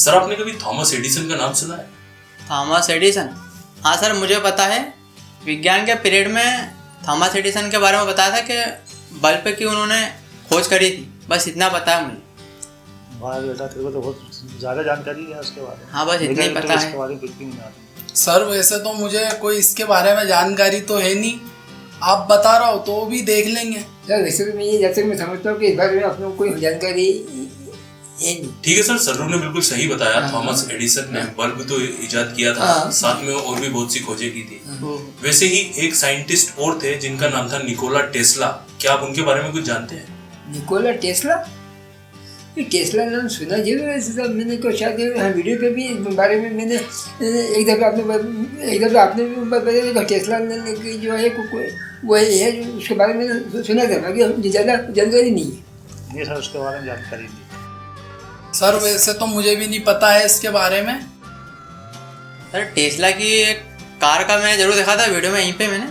Sir आपने कभी Thomas Edison का नाम सुना है? Thomas Edison? हाँ सर, मुझे पता है। विज्ञान के पीरियड में थॉमस एडिसन के बारे में बताया था कि बल्ब की उन्होंने खोज करी थी, बस इतना पता है मुझे। वाह बेटा, तेरे को तो बहुत ज़्यादा जानकारी है उसके बारे में। हाँ, बस इतना ही पता है। इसके बारे में कुछ भी नहीं आता। सर वैसे तो मुझे कोई इसके बारे में जानकारी तो है नहीं, आप बता रहा हो तो भी देख लेंगे। सर वैसे तो मैं ये जब तक मैं समझता हूँ कि इस बारे में अपने को कोई जानकारी है नहीं। ठीक है सर, सर ने बिल्कुल सही बताया। थॉमस एडिसन ने बल्ब तो इजाद किया था, साथ में और भी बहुत सी खोजें की थी। वैसे ही एक साइंटिस्ट और थे जिनका नाम था निकोला टेस्ला। क्या आप उनके बारे में कुछ जानते हैं? Nikola Tesla? टेस्ला नाम सुना जरूर है सर, मैंने को शायद वीडियो पे भी इस बारे में मैंने एक दफ़ा आपने भी बताया टेस्ला जो है वो है, उसके बारे में सुना था, बाकी ज़्यादा जानकारी नहीं है। नहीं सर, उसके बारे में जानकारी नहीं। सर वैसे तो मुझे भी नहीं पता है इसके बारे में। सर टेस्ला की एक कार का मैंने जरूर देखा था वीडियो में, यहीं पे मैंने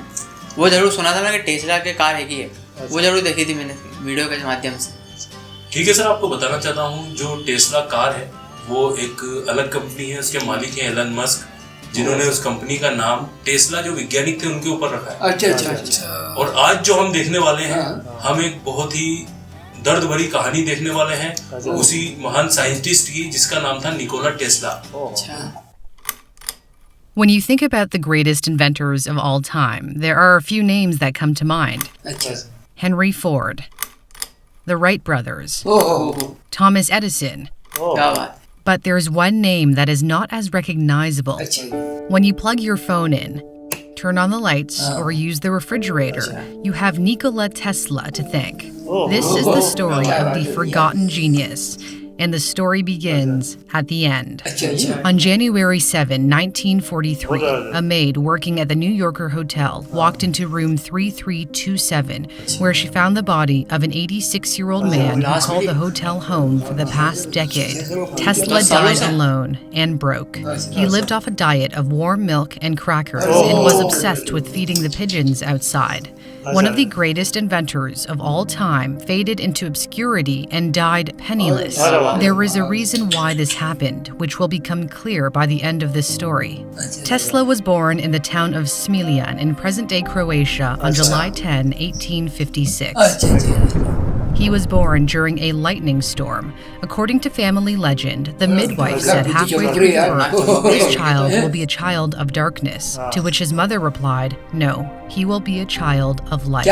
वो जरूर सुना था कि टेस्ला की कार है कि है, वो जरूर देखी थी मैंने वीडियो के माध्यम से। ठीक है सर, आपको बताना चाहता हूँ जो टेस्ला कार है वो एक अलग कंपनी है, उसके मालिक हैं एलन मस्क, जिन्होंने उस कंपनी का नाम टेस्ला जो वैज्ञानिक थे उनके ऊपर रखा है। अच्छा। और आज जो हम देखने वाले हैं, हम एक बहुत ही दर्द भरी कहानी देखने वाले हैं उसी महान साइंटिस्ट की जिसका नाम था Nikola Tesla. When you think about the greatest inventors of all time, there are a few names that come to mind. Henry Ford, the Wright brothers, Thomas Edison. But there's one name that is not as recognizable. When you plug your phone in, turn on the lights, or use the refrigerator, you have Nikola Tesla to thank. This is the story of the forgotten genius, and the story begins at the end. On January 7, 1943, a maid working at the New Yorker Hotel walked into room 3327, where she found the body of an 86-year-old man who called the hotel home for the past decade. Tesla died alone and broke. He lived off a diet of warm milk and crackers and was obsessed with feeding the pigeons outside. One of the greatest inventors of all time faded into obscurity and died penniless. There is a reason why this happened, which will become clear by the end of this story. Tesla was born in the town of Smiljan in present-day Croatia on July 10, 1856. He was born during a lightning storm. According to family legend, the midwife said halfway through birth, "This child will be a child of darkness," to which his mother replied, "No, he will be a child of light."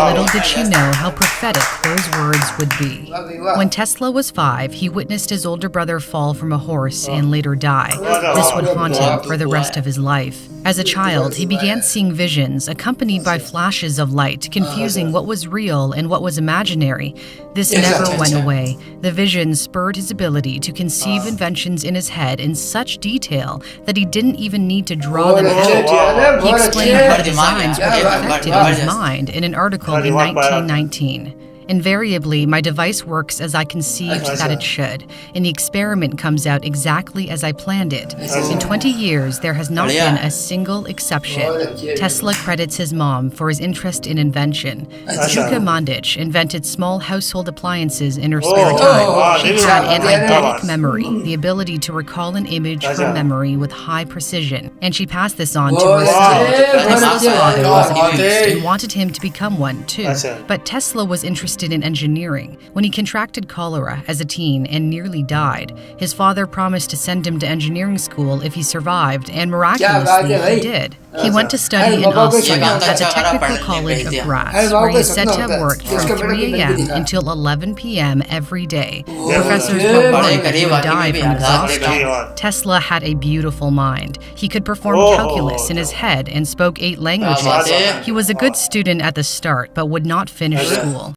Little did she know how prophetic those words would be. When Tesla was 5, he witnessed his older brother fall from a horse and later die. This would haunt him for the rest of his life. As a child, he began seeing visions accompanied by flashes of light, confusing what was real and what was imaginary. This never went away. The visions spurred his ability to conceive inventions in his head in such detail that he didn't even need to draw them out. He explained how the designs were perfected in his mind in an article in 1919. Invariably, my device works as I conceived that it should, and the experiment comes out exactly as I planned it. In 20 years, there has not been a single exception. Tesla credits his mom for his interest in invention. Shuka Mandic invented small household appliances in her spare time. She had an eidetic memory, the ability to recall an image from memory with high precision, and she passed this on to her son. Tesla's father was a priest and wanted him to become one too, but Tesla was interested in engineering. When he contracted cholera as a teen and nearly died, his father promised to send him to engineering school if he survived, and miraculously he did. He went to study in Austria at the Technical College of Graz, where he is said to have worked from 3 a.m. until 11 p.m. every day. Professors were worried that he would die from exhaustion. Tesla had a beautiful mind. He could perform calculus in his head and spoke 8 languages. He was a good student at the start, but would not finish school.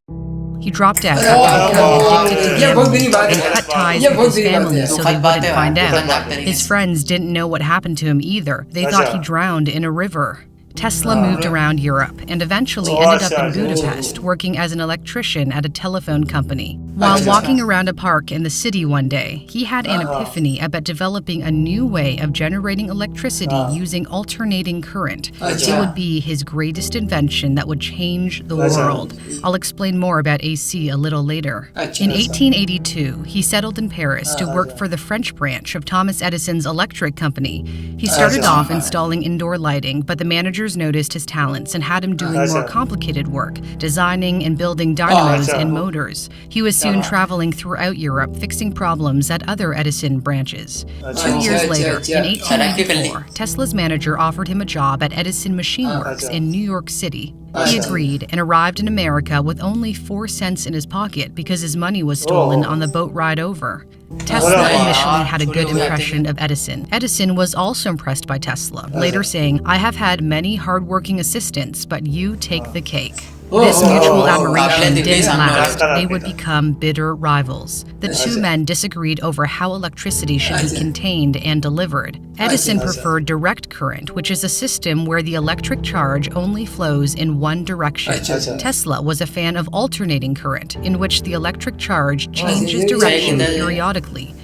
He dropped out after becoming addicted to gambling and cut ties with his family so they wouldn't find out. His friends didn't know what happened to him either. They thought he drowned in a river. Tesla moved around Europe and eventually ended up in Budapest working as an electrician at a telephone company. While walking around a park in the city one day, he had an epiphany about developing a new way of generating electricity using alternating current. It would be his greatest invention that would change the world. I'll explain more about AC a little later. In 1882, he settled in Paris to work for the French branch of Thomas Edison's electric company. He started off installing indoor lighting, but the managers noticed his talents and had him doing more complicated work, designing and building dynamos and motors. He was soon traveling throughout Europe, fixing problems at other Edison branches. 2 years later, in 1884, Tesla's manager offered him a job at Edison Machine Works in New York City. He agreed and arrived in America with only 4 cents in his pocket because his money was stolen on the boat ride over. Tesla initially had a good impression of Edison. Edison was also impressed by Tesla, later saying, "I have had many hardworking assistants, but you take the cake." This mutual admiration didn't last. They would become bitter rivals. The two men disagreed over how electricity should be contained and delivered. Edison preferred direct current, which is a system where the electric charge only flows in one direction. Tesla was a fan of alternating current, in which the electric charge changes direction periodically.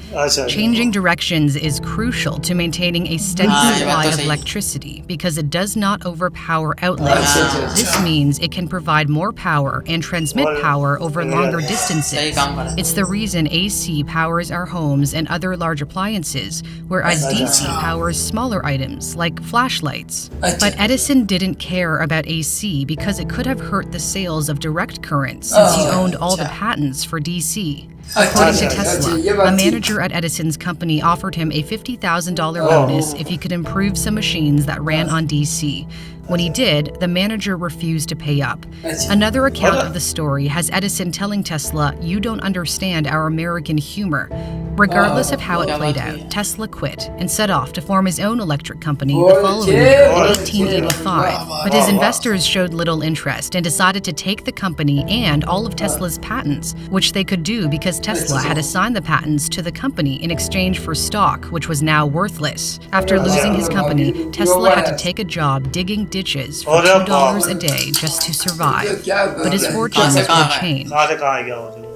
Changing directions is crucial to maintaining a steady supply of electricity because it does not overpower outlets. This means it can provide more power and transmit power over longer distances. It's the reason AC powers our homes and other large appliances, whereas DC powers smaller items like flashlights. But Edison didn't care about AC because it could have hurt the sales of direct current since he owned all the patents for DC. According to Tesla, a manager at Edison's company offered him a $50,000 bonus if he could improve some machines that ran on DC. When he did, the manager refused to pay up. Another account of the story has Edison telling Tesla, "You don't understand our American humor." Regardless of how it played out, Tesla quit and set off to form his own electric company the following year in 1885. But his investors showed little interest and decided to take the company and all of Tesla's patents, which they could do because Tesla had assigned the patents to the company in exchange for stock, which was now worthless. After losing his company, Tesla had to take a job digging ditches for $2 a day just to survive. But his fortunes would change.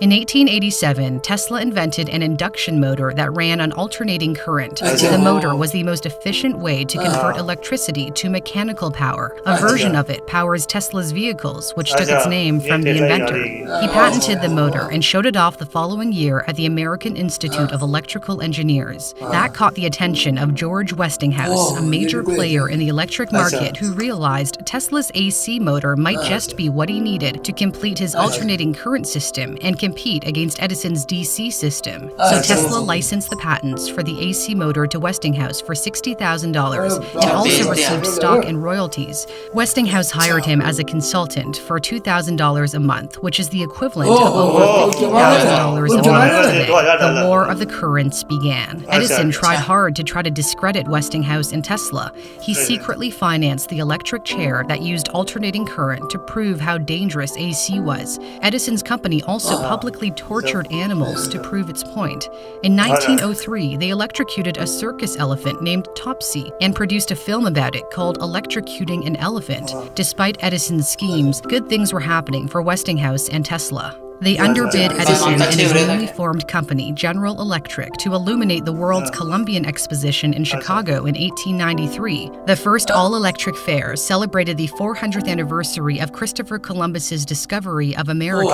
In 1887, Tesla invented an induction motor that ran on alternating current. The motor was the most efficient way to convert electricity to mechanical power. A version of it powers Tesla's vehicles, which took its name from the inventor. He patented the motor and showed it off the following year at the American Institute of Electrical Engineers. That caught the attention of George Westinghouse, a major player in the electric market who realized Tesla's AC motor might just be what he needed to complete his alternating current system and compete against Edison's DC system. So Tesla licensed the patents for the AC motor to Westinghouse for $60,000 and also received stock and royalties. Westinghouse hired him as a consultant for $2,000 a month, which is the equivalent of over $50,000 a month today. The War of the Currents began. Edison tried hard to try to discredit Westinghouse and Tesla. He secretly financed the electric chair that used alternating current to prove how dangerous AC was. Edison's company also publicly tortured animals to prove its point. In 1903, they electrocuted a circus elephant named Topsy and produced a film about it called Electrocuting an Elephant. Despite Edison's schemes, good things were happening for Westinghouse and Tesla. They underbid Edison and his newly formed company, General Electric, to illuminate the World's Columbian Exposition in Chicago in 1893. The first all-electric fairs celebrated the 400th anniversary of Christopher Columbus's discovery of America.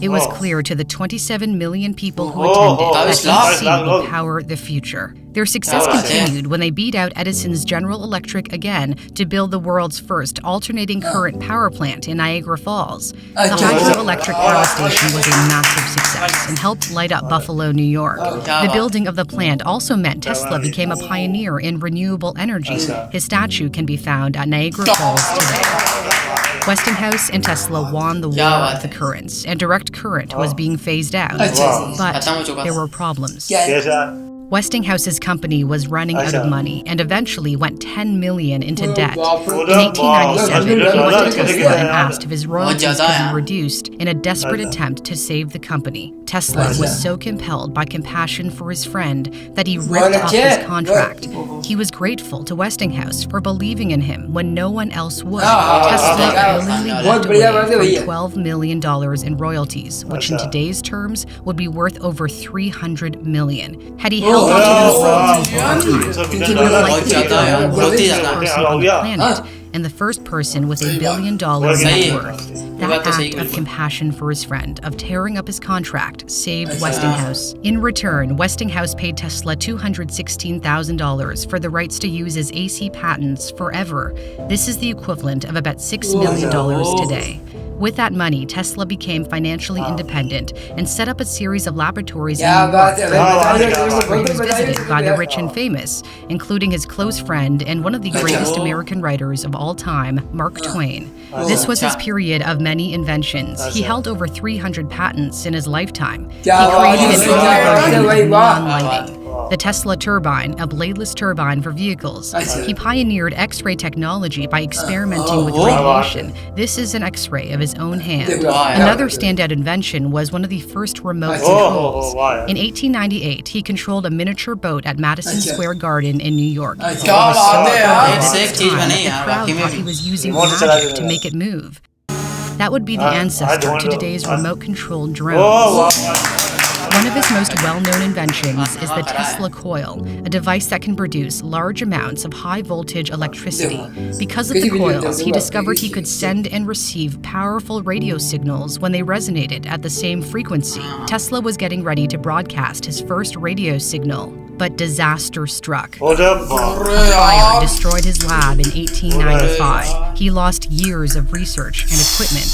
It was clear to the 27 million people who attended that AC would power the future. Their success continued when they beat out Edison's General Electric again to build the world's first alternating current power plant in Niagara Falls. The hydroelectric power station was a massive success and helped light up Buffalo, New York. The building of the plant also meant Tesla became a pioneer in renewable energy. His statue can be found at Niagara Falls today. Westinghouse and Tesla won the war of the currents, and direct current was being phased out. But there were problems. Westinghouse's company was running out of money and eventually went $10 million into debt. In 1897, he went to Tesla and asked if his royalties could be reduced in a desperate attempt to save the company. Tesla was so compelled by compassion for his friend that he ripped off his contract. He was grateful to Westinghouse for believing in him when no one else would. Tesla willingly walked away from $12 million in royalties, which in today's terms would be worth over $300 million. Had he held onto those royalties for time, he would likely become the wealthiest person on the planet and the first person with $1 billion net worth. That act of compassion for his friend, of tearing up his contract, saved Westinghouse. In return, Westinghouse paid Tesla $216,000 for the rights to use his AC patents forever. This is the equivalent of about $6 million today. With that money, Tesla became financially independent and set up a series of laboratories in New York, where he was visited by the rich and famous, including his close friend and one of the greatest American writers of all time, Mark Twain. This was his period of many inventions. He held over 300 patents in his lifetime. He created an early version of non-lighting, the Tesla turbine, a bladeless turbine for vehicles. He pioneered X-ray technology by experimenting with radiation. This is an X-ray of his own hand. Another standout invention was one of the first remote controls. In 1898, he controlled a miniature boat at Madison Square Garden in New York. He was so afraid at the time that the crowd thought he was using magic to make it move. That would be the ancestor to today's remote-controlled drones. One of his most well-known inventions is the Tesla coil, a device that can produce large amounts of high-voltage electricity. Because of the coils, he discovered he could send and receive powerful radio signals when they resonated at the same frequency. Tesla was getting ready to broadcast his first radio signal, but disaster struck. A fire destroyed his lab in 1895. He lost years of research and equipment.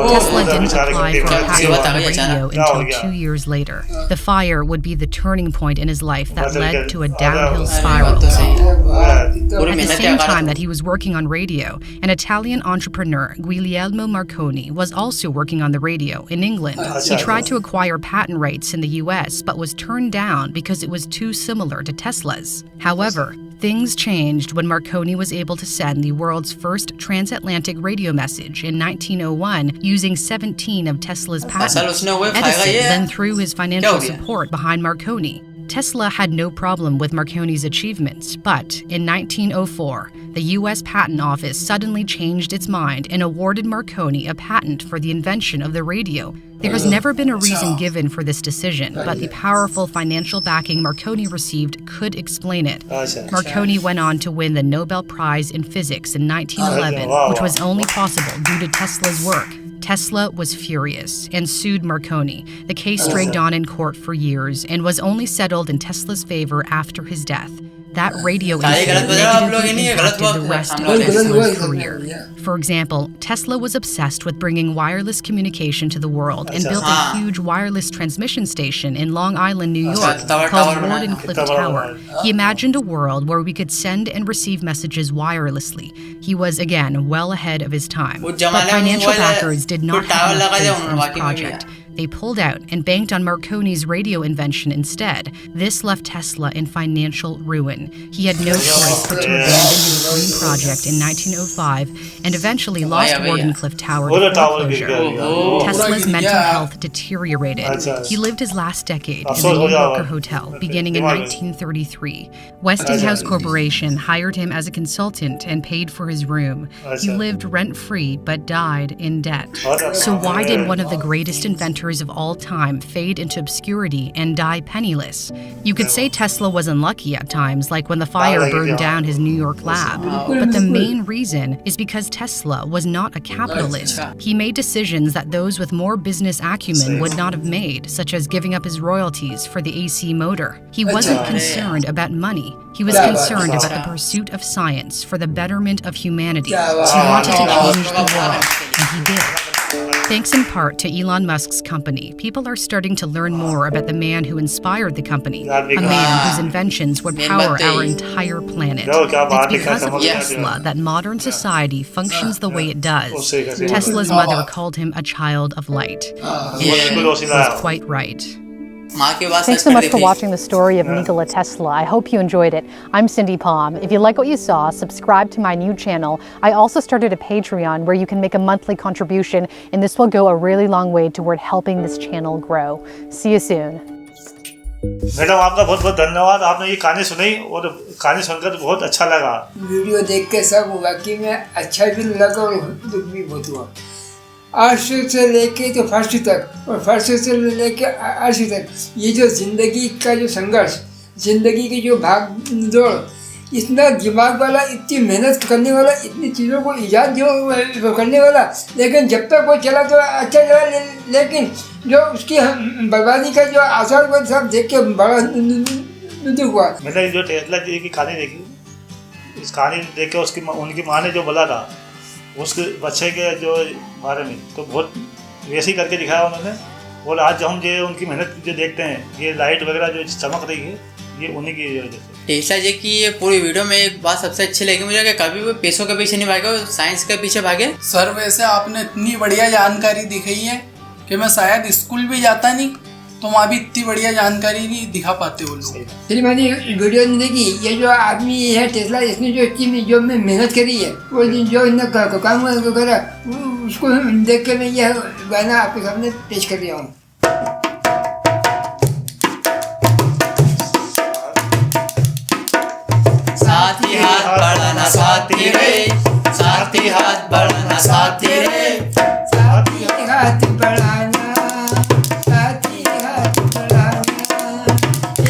Tesla didn't apply for a patent on the radio until 2 years later. The fire would be the turning point in his life that led to a downhill spiral. At the same time that he was working on radio, an Italian entrepreneur, Guglielmo Marconi, was also working on the radio in England. He tried to acquire patent rights in the US, but was turned down because it was too similar to Tesla's. However, things changed when Marconi was able to send the world's first transatlantic radio message in 1901 using 17 of Tesla's patents. Edison then threw his financial support behind Marconi. Tesla had no problem with Marconi's achievements, but in 1904, the U.S. Patent Office suddenly changed its mind and awarded Marconi a patent for the invention of the radio. There has never been a reason given for this decision, but the powerful financial backing Marconi received could explain it. Marconi went on to win the Nobel Prize in Physics in 1911, which was only possible due to Tesla's work. Tesla was furious and sued Marconi. The case dragged on in court for years and was only settled in Tesla's favor after his death. That radio incident negatively impacted the rest of Tesla's career. For example, Tesla was obsessed with bringing wireless communication to the world and built a huge wireless transmission station in Long Island, New York, called Cliff Tower. He imagined a world where we could send and receive messages wirelessly. He was, again, well ahead of his time. But financial backers did not have enough faith in his project. They pulled out and banked on Marconi's radio invention instead. This left Tesla in financial ruin. He had no choice but to abandon his dream project in 1905 and eventually lost Cliff Tower to foreclosure. Tesla's mental health deteriorated. He lived his last decade in the New Yorker Hotel, beginning in 1933. Westinghouse Corporation hired him as a consultant and paid for his room. He lived rent-free but died in debt. So why did one of the greatest inventors of all time fade into obscurity and die penniless? You could say Tesla was unlucky at times, like when the fire burned down his New York lab. But the main reason is because Tesla was not a capitalist. He made decisions that those with more business acumen would not have made, such as giving up his royalties for the AC motor. He wasn't concerned about money. He was concerned about the pursuit of science for the betterment of humanity. He wanted to change the world, and he did. Thanks in part to Elon Musk's company, people are starting to learn more about the man who inspired the company, a man whose inventions would power our entire planet. It's because of Tesla that modern society functions the way it does. Tesla's mother called him a child of light. And she was quite right. Thanks so much for watching the story of Nikola Tesla. I hope you enjoyed it. I'm Cindy Palm. If you like what you saw, subscribe to my new channel. I also started a Patreon where you can make a monthly contribution, and this will go a really long way toward helping this channel grow. See you soon. Madam आपका बहुत बहुत धन्यवाद, आपने ये कहानी सुनाई और कहानी सुनकर बहुत अच्छा लगा। वीडियो देख के सब वाकई में अच्छा भी लगा और दुख भी बहुत हुआ। अर्श से लेके तो फर्श तक और फर्श से लेके अर्श तक, ये जो ज़िंदगी का जो संघर्ष, ज़िंदगी की जो भाग दौड़, इतना दिमाग वाला, इतनी मेहनत करने वाला, इतनी चीज़ों को ईजाद जो करने वाला, लेकिन जब तक वो चला तो अच्छा चला, लेकिन जो उसकी बर्बादी का जो आसार वो सब देख के बड़ा दुख हुआ। मैंने जो टेस्ला जी की कहानी देखी, इस कहानी देख के उसकी उनकी माँ ने जो बोला था उसके बच्चे के जो बारे में, तो बहुत वैसे ही करके दिखाया उन्होंने। और आज हम जो उनकी मेहनत जो देखते हैं, ये लाइट वगैरह जो चमक रही है, ये उन्हीं की वजह से। टेस्ला जी की ये पूरी वीडियो में एक बात सबसे अच्छी लगी मुझे कि कभी भी पैसों के पीछे नहीं भागे, साइंस के पीछे भागे। सर वैसे आपने इतनी बढ़िया जानकारी दिखाई है कि मैं शायद स्कूल भी जाता नहीं तो वहाँ भी इतनी बढ़िया जानकारी नहीं दिखा पाते वो लोग। फिर मैंने वीडियो नहीं देखी, ये जो आदमी है टेस्ला, इसने जो चीज जो में मेहनत करी है, वो जो इन्हें काम करा, उसको देख के मैं यह गाना आपके सामने पेश कर रहा हूँ। साथी हाथ बढ़ाना साथी रे, साथी हाथ बढ़ाना साथी रे, साथी हाथ बढ़ाना, साथी हाथ बढ़ाना,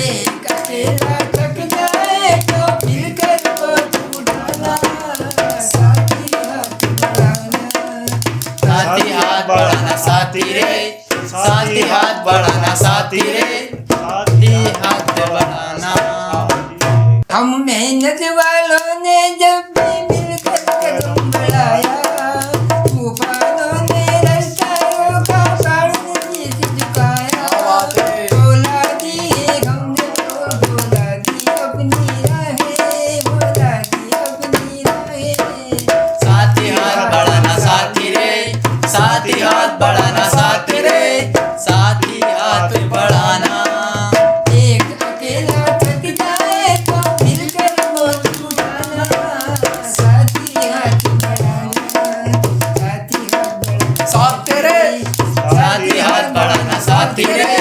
एक अकेला थक जाए तो मिलकर वो उठाना, साथी हाथ बढ़ाना, साथी हाथ बढ़ाना साथी रे, साथी हाथ बढ़ाना साथी रे, साथी हाथ बढ़ाना। हम मेहनत वालों ने जब भी मिलकर कदम बढ़ाया, तूफानों ने रास्ता रोका, पहाड़ों ने झुकाया, बोला दी हमने तो बोला दी अपनी राहें, बोला दी अपनी राहें। साथी हाथ बढ़ाना साथी रे, साथी हाथ बढ़ाना साथी रे, साथी हाथ बढ़ाना। एक अकेला थक जाए तो मिलकर वो उठाना, साथी हाथ बढ़ाना, साथी हाथ बढ़ाना, साथ तेरे, साथी हाथ बढ़ाना साथी रे,